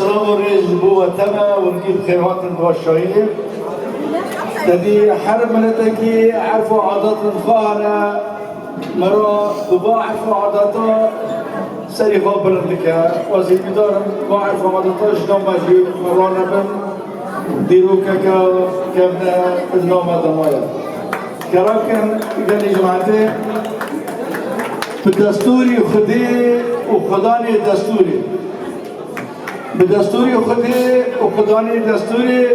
السلام وريج بو تما ونجيب خيرات الباشاير تدي حرب ملتكي عرفوا عادات الخانة مرا دبا عرفوا عاداتا سريفا بلندك وزي بدار ما عرفوا عاداتا شنو مجيب مرانا بن ديروكا كابنا النوم دمايا كراكن قال لي جماعتي بدستوري خدي وخداني دستوري بدستوري خدي وخداني دستوري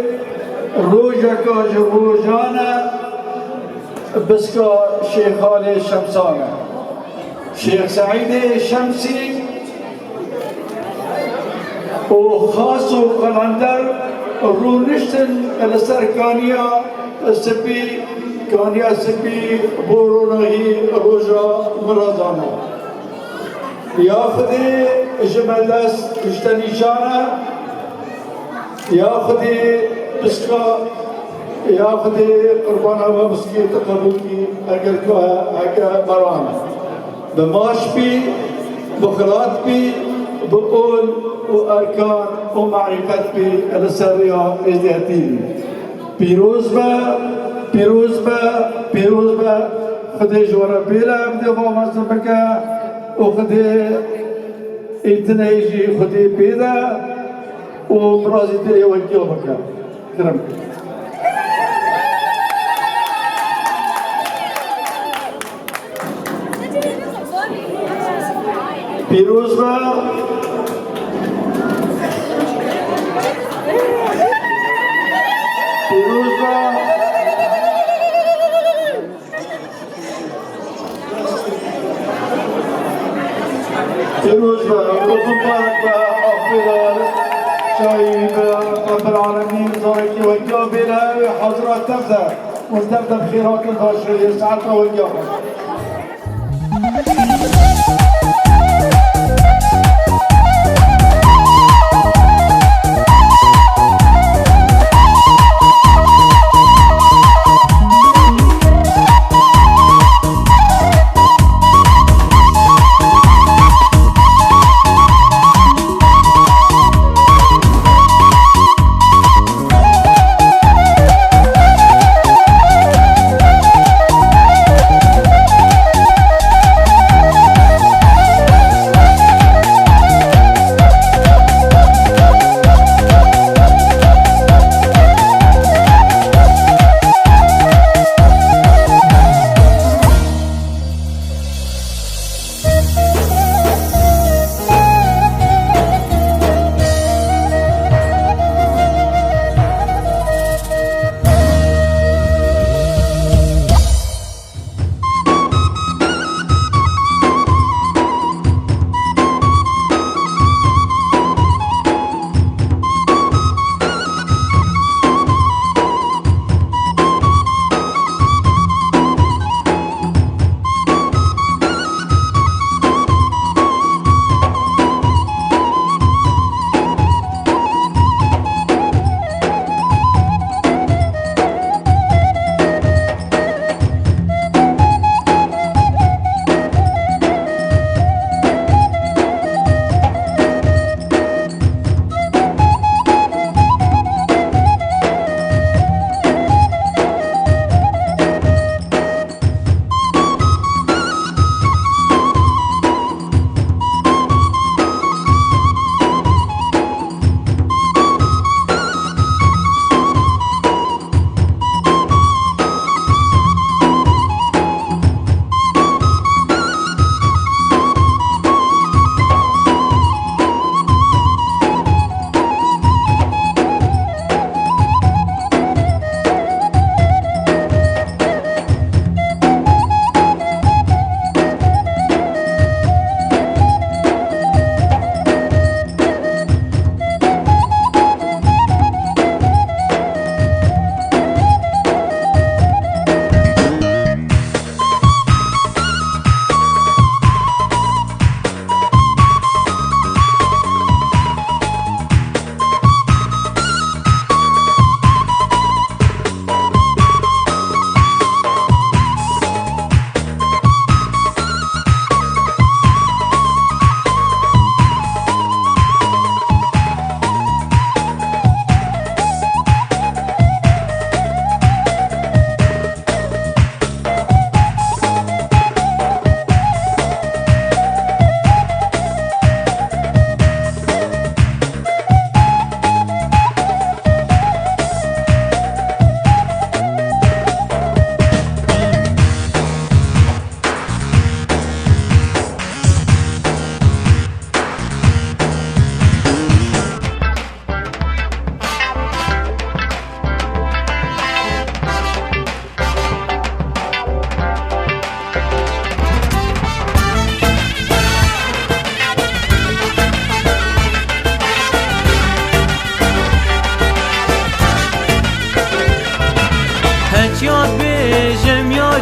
روجكا جروجانا بسكا شيخ علي شمسانة شيخ سعيد شمسي وخاص وقلندر رونشتن السركانية السبي كانيا سبي بورونهي روجا مرادانا ياخذي جمالس اشتنيشانا ياخذي بسكا ياخذي قربانا ومسكي تقبلكي اقلكوها هكا مرانا بماش بي بخلات بي بقول واركان ومعرفات بي السرية ازدهتيني پیروز به خدای جوارا بیلا بده با مزن بکا و خدای ایتنایجی خدای بیدا و مرازی دلی وکیو بکا کرم پیروز ومبارك أفضل شايب رب العالمين زارك وجه بلا حضرات تبدأ مستبدأ بخيرات البشرية سعادة وجه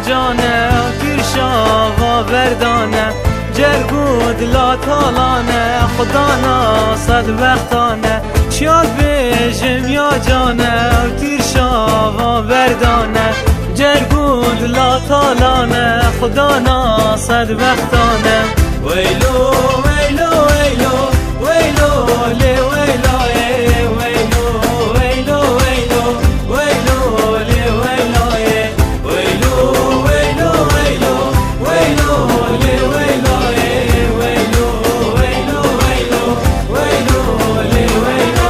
جانه پیرشا و بردانه جرگود لا تالانه خدانا صد وقتانه چیاد بیجم یا جانه پیرشا و بردانه جرگود لا تالانه خدانا صد وقتانه ویلو ویلو ویلو ویلو لی ویلو ویلو ویلو ویلو ویلو لی ویلو ویلو ویلو ویلو ویلو لی ویلو ویلو ویلو ویلو ویلو لی ویلو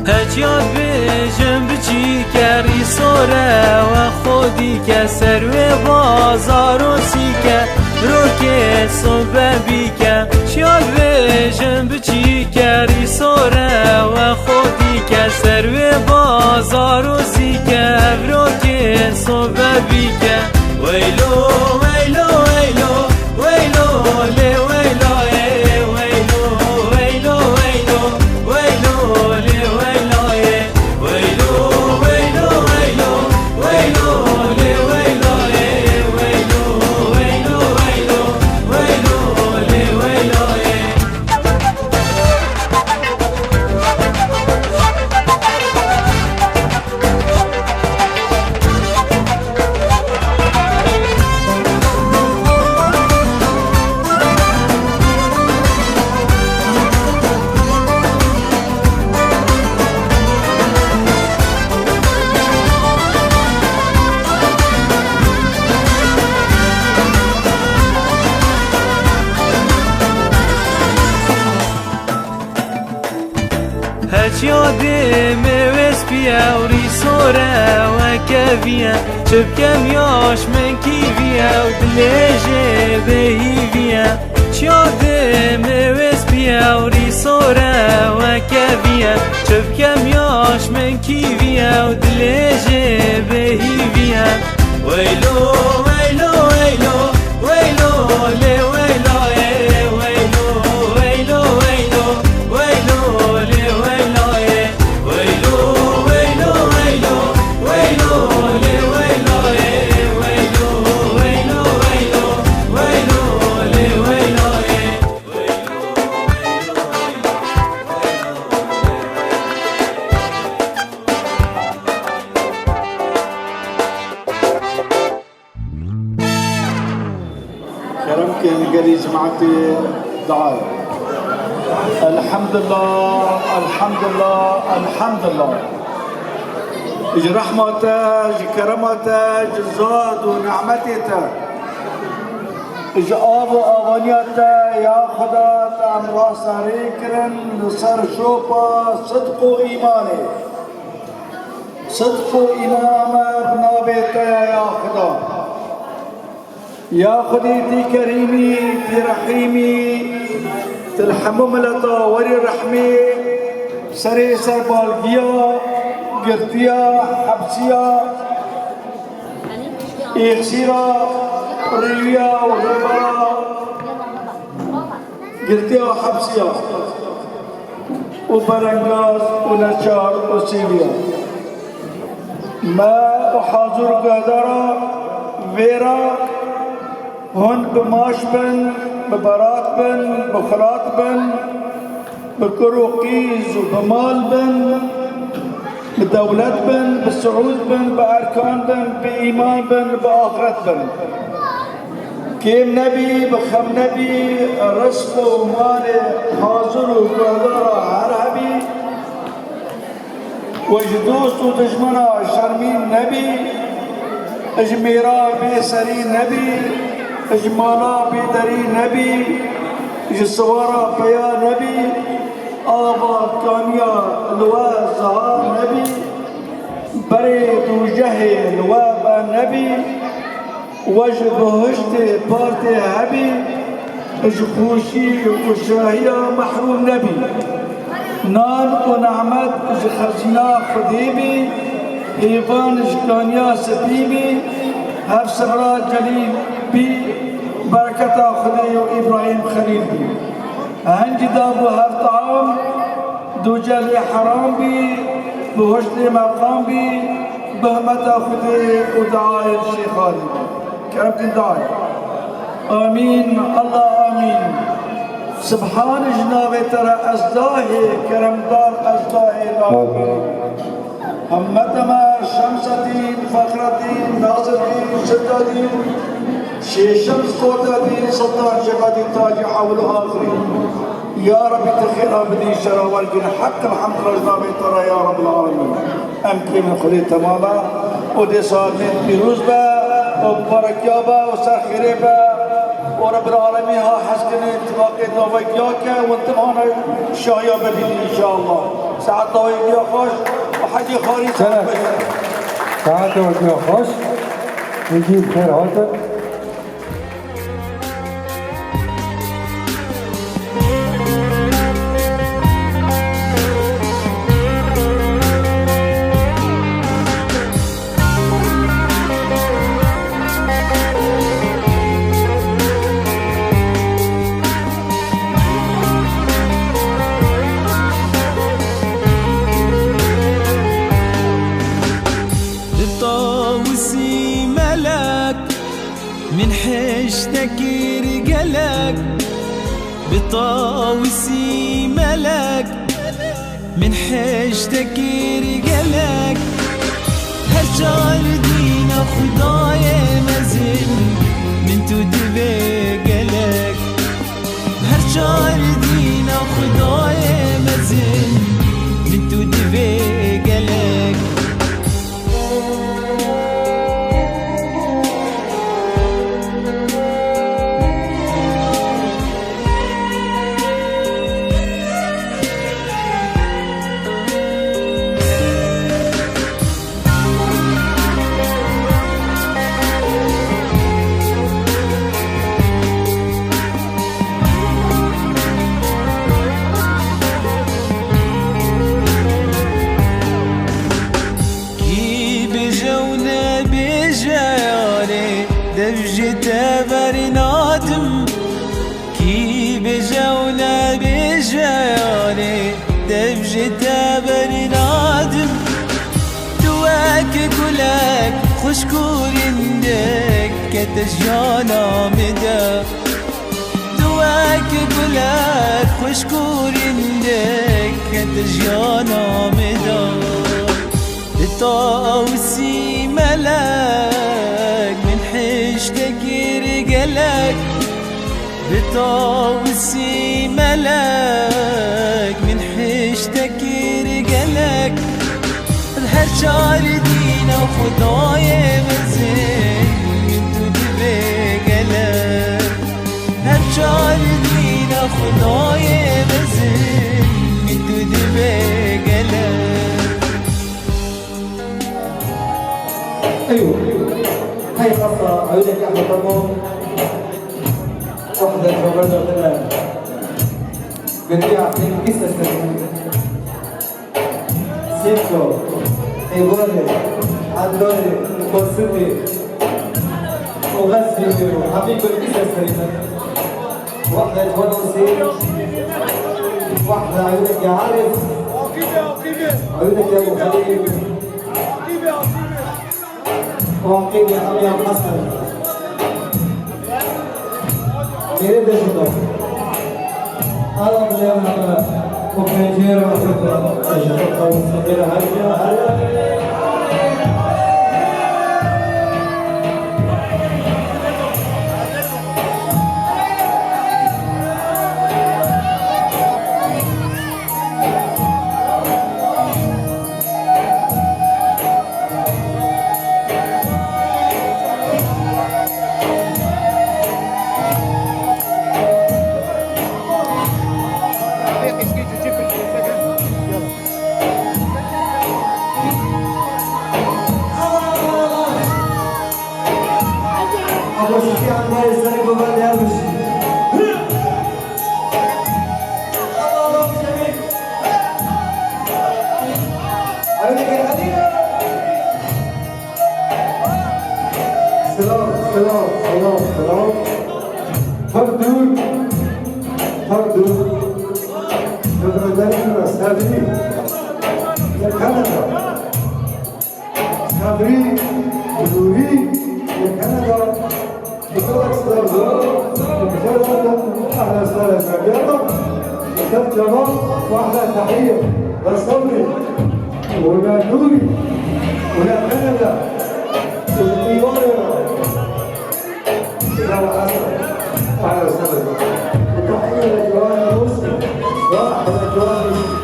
هجیاد بیجم بچی کری سوره و خودی که سروی بازار و سیکه رو که صبح بیکه چیاد بیجم بچی کری سوره و خودی که سروی بازار و سیکه رو که صبح بیکه ویلو ویلو ویلو ویلو لی ویلو ویلو ویلو ویلو ویلو لی ویلو ویلو ویلو ویلو ویلو لی ویلو ویلو ویلو ویلو ویلو لی ویلو هجیاده موز بیا و ریسوره و کبیه چبکم یاش من کیویه و دلیجه بهیویه چیاده موز بیا و ریسوره و کبیه چبکم یاش من کیویه و دلیجه بهیویه ویلو ویلو ویلو ویلو لی ویلو ویلو ویلو ویلو ویلو لی ویلو ویلو ویلو ویلو ویلو لی ویلو ویلو ویلو ویلو ویلو لی ویلو كرم كان قال جماعتي دعاء الحمد لله الحمد لله الحمد لله اجي رحمته اجي كرمته اجي زاد ونعمته اجي آب وآوانيته يا خدا تعمل سريكرن نصر شوبا صدق وإيماني صدق وإمامة بنابته يا خدا يا خديتي كريمي في رحيمي تلحمم لطا وري رحمي سري سربالجيا قرطيا حبسيا إخسيرا ريويا وربا قرطيا حبسيا وبرنغاز ونشار وسيليا ما وحاضر قدرا فيرا هون بماش بن ببرات بن بخلات بن بكروقيز وبمال بن بدولت بن بسعود بن بأركان بن بإيمان بن بآخرت بن كيم نبي بخم نبي رزق ومال حاضر وقدر عربي وجدوس وتجمنا شرمين نبي اجميرا بيسري نبي اجمالا بيدري نبي جسوارا بيا نبي آبا كانيا لوا زها نبي بريد وجهي لوا نبي وجه بهشت بارتي هبي اج خوشي وشاهية محروم نبي نان ونعمت خزينة خديبي إيفان جكانيا ستيبي هف سبرات جليل بي بركة خدي وإبراهيم خليل بي هنجي دابو هف طعام دو جلي حرام بي بهشت مقام بي بهمة خدي ودعاء الشيخ خالد كرمت الدعاء آمين الله آمين سبحان جناب ترى أزداهي كرم دار أزداهي آمين همتما شمسدين فخردين ناصرين شدادين شمس قوتادين سلطان شقادين تاج حول آخرين يا رب تخير أبدي شرا والجن حق الحمد لله ترى يا رب العالمين أمكن من خلي تماما ودي صال من بيروز با وبرك يابا وسر خيربا ورب العالمين ها حسكن اتفاقي دوائياك وانتم هنا شايا ببيني إن شاء الله ساعة دوائيا خوش وحدي خاري ساعة دوائيا خوش نجيب خير هاتف من حشتك رجلك بطاوسي ملك من حشتك رجلك هالشعر دينا خدايا مزل من تدبي قلك هالشعر دينا خدايا مزل من تدبي قلك برنادم كي بجونا بجياني دبجت برنادم دواك كلك خشكور عندك كتجانا مدى دواك كلك خشكور عندك كتجانا مدى طاوسي ملك من حشتك رجلك بطاوسي ملك من حشتك رجلك الهرشار دينا خدايا مزين انتو دبي قلك هرشار دينا خدايا مزين انتو دبي قلك ايوه هاي خاصة أقول لك يا أحمد طمون واحدة فبرجة غنى بنبيع في قصة سيكو إيبولي عندولي قصتي وغسلي وحبيب القصة السريعة واحدة تونسي واحدة أقول لك يا عارف أقول لك يا أبو خليل واقعي يا أبي عبد الحسن मेरे देश में आज हम ले आना वो पेंजेर और सब मेरा हर سلام فردون نظرتاً صدری کانادا صدری دوری کانادا بطرق سرزا أهلا وسهلا سعيدة كتاب جمال وأحلى تحية لصبري ولا نوري ولا كندا والطيارة إلى حسن أهلا وسهلا وتحية لجوان مسلم وأحلى جوان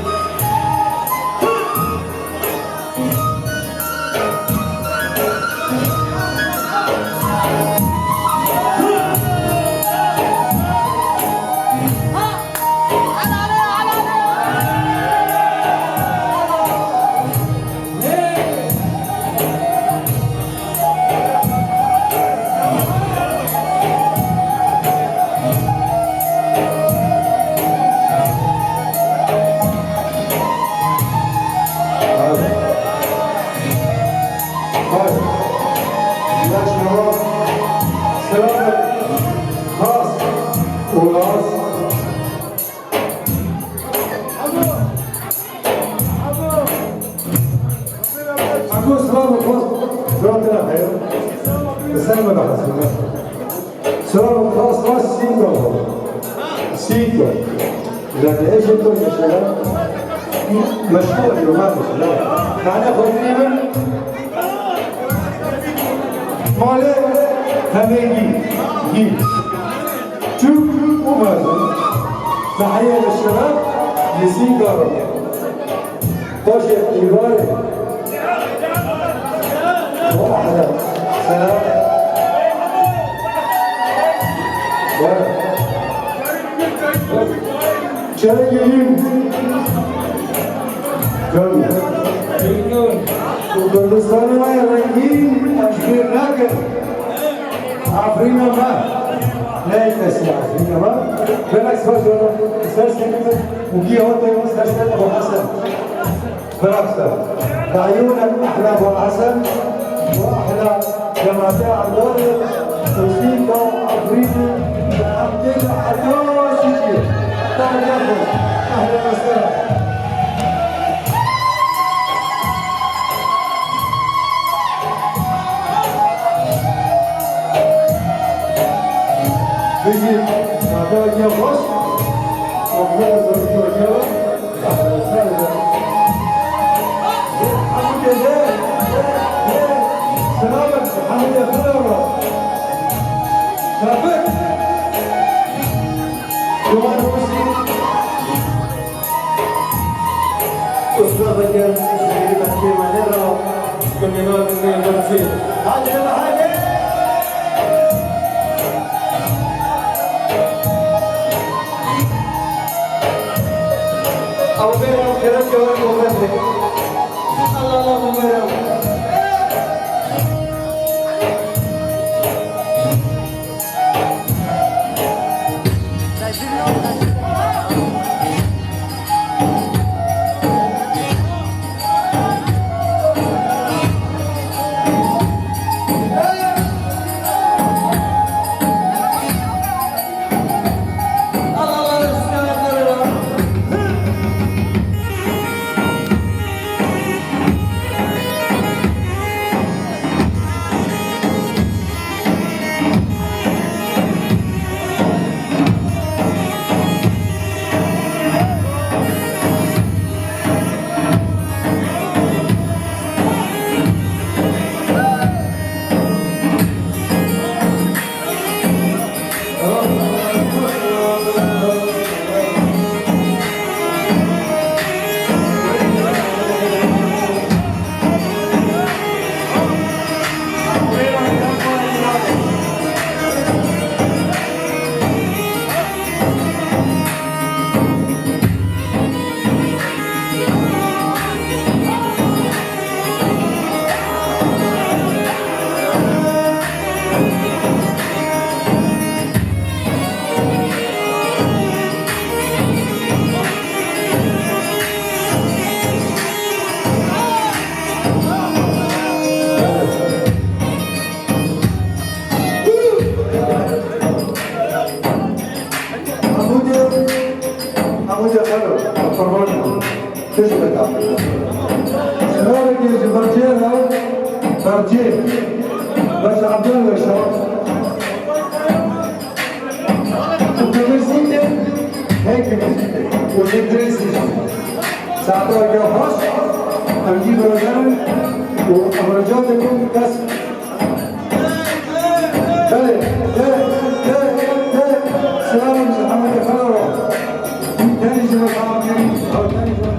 سلام خاص سيكو لأن إيش أنتم يا شباب مشهور يومات الشباب معنا خطيبا مالي هميجي جيل شوف ومازن تحية للشباب لسيكو طاشي إيباري واحدة سلام Çayın Kurdistan'a rengin aşkırnak Afrika var. Ne etmesi Afrika var? Ben ekspertlerim isterseniz وكي هو مستشفى ابو حسن فرنسا تعيون احلى ابو حسن واحلى جماعه الدور موسيقى افريقيا عبد الحلوسي اهلا وسهلا بيجي بعدها يا خوش وبنقدر نتكلم اهلا وسهلا الحمد لله سلامك الحمد لله سلامك شافك جمال مسلم أستاذ كان شهيد في مدينة كنا نمشي هذا هذا أو بيرم كذا جوار مغرب الله مغرب بتاع شباب يجي برجينا برجي بس عبد الله شباب وكمسيتي هيك مسيتي وندرس ساعتها جوهر نجيب رجال وأمرجات يكون كسر سلام محمد خضرة تاني جمع عاملين أو تاني جمع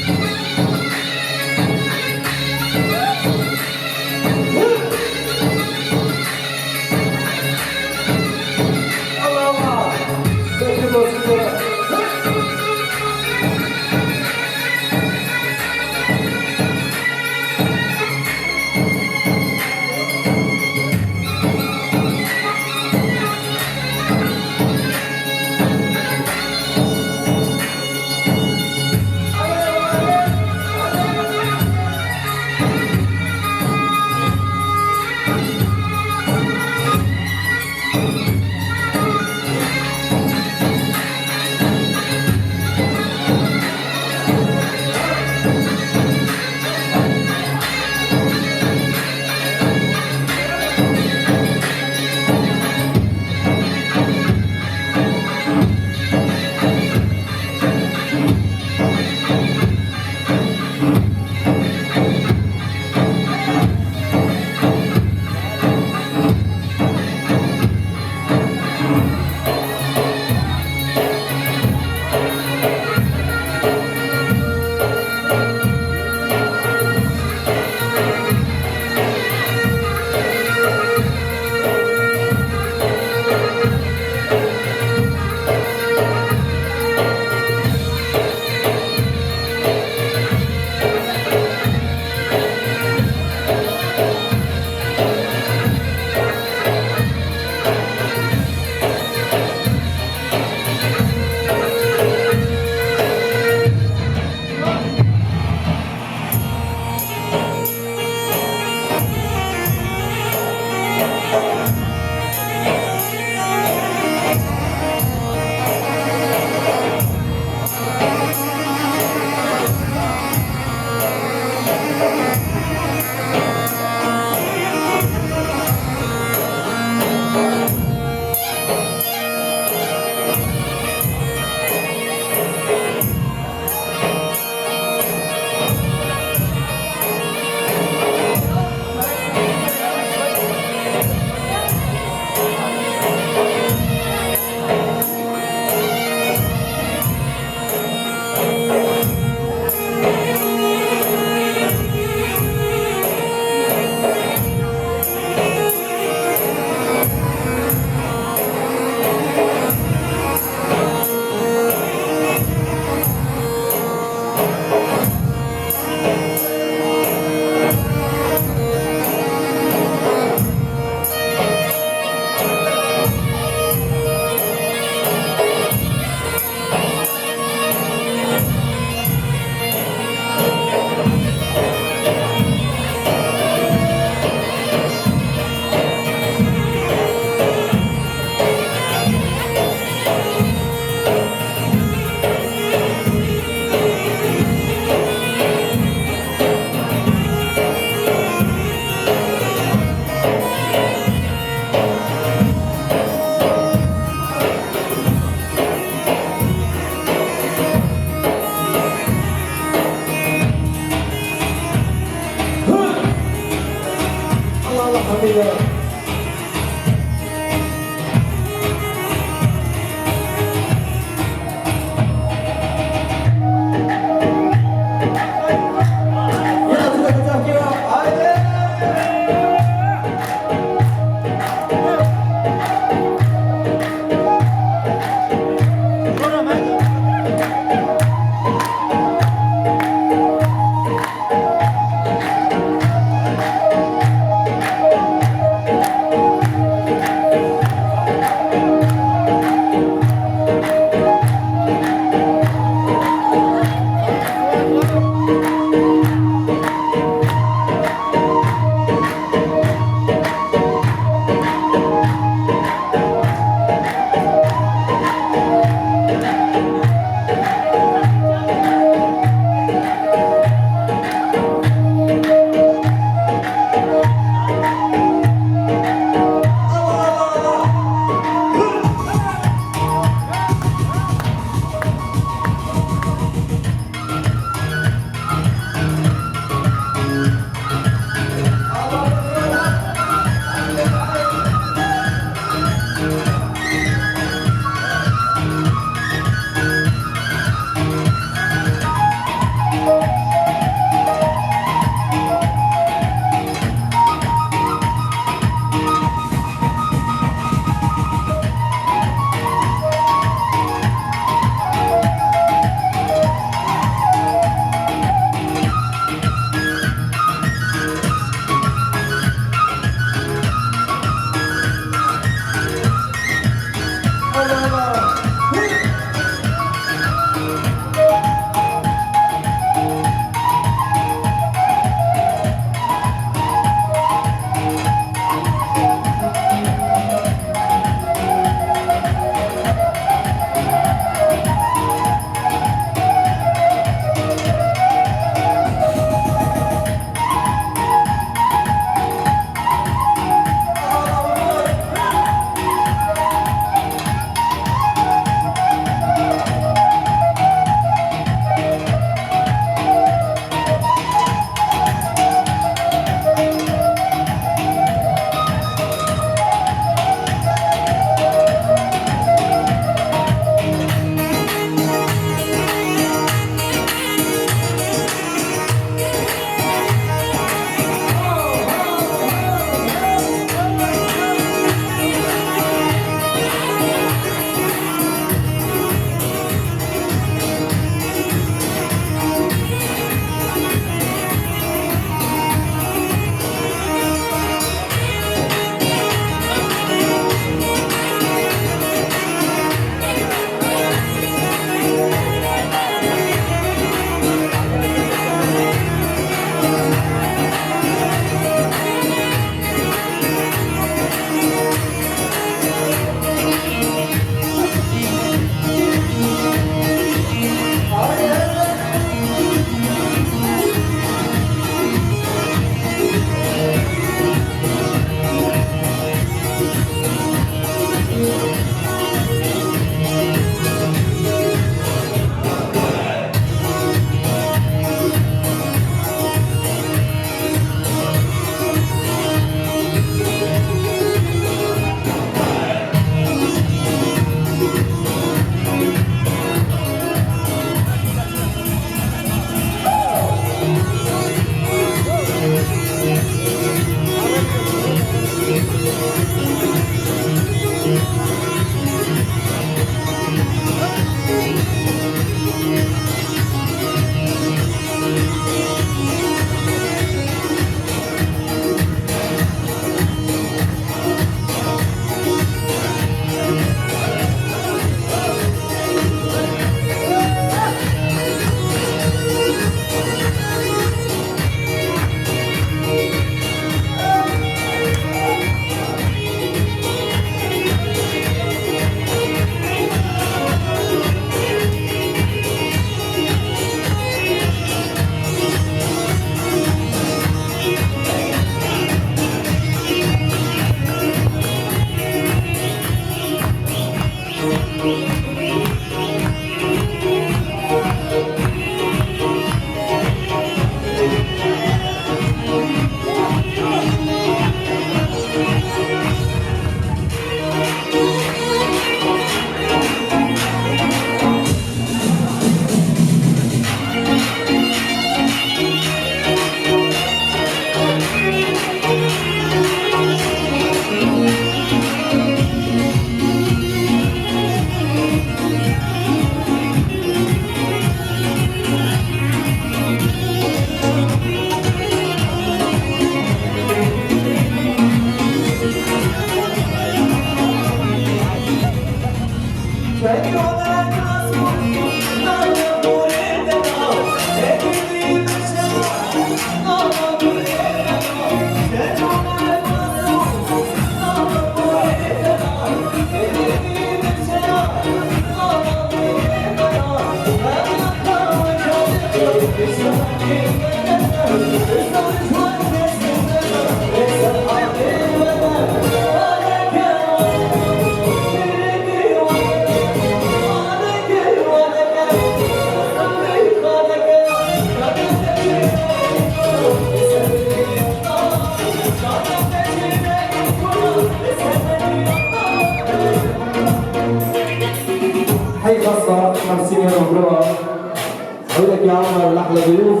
يا عمر لأحلى ضيوف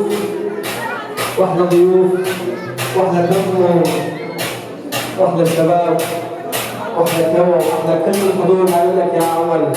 وأحلى ضيوف وأحلى دم وأحلى الشباب وأحلى الجو وأحلى كل الحضور هقول لك يا عمر.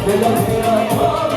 Bela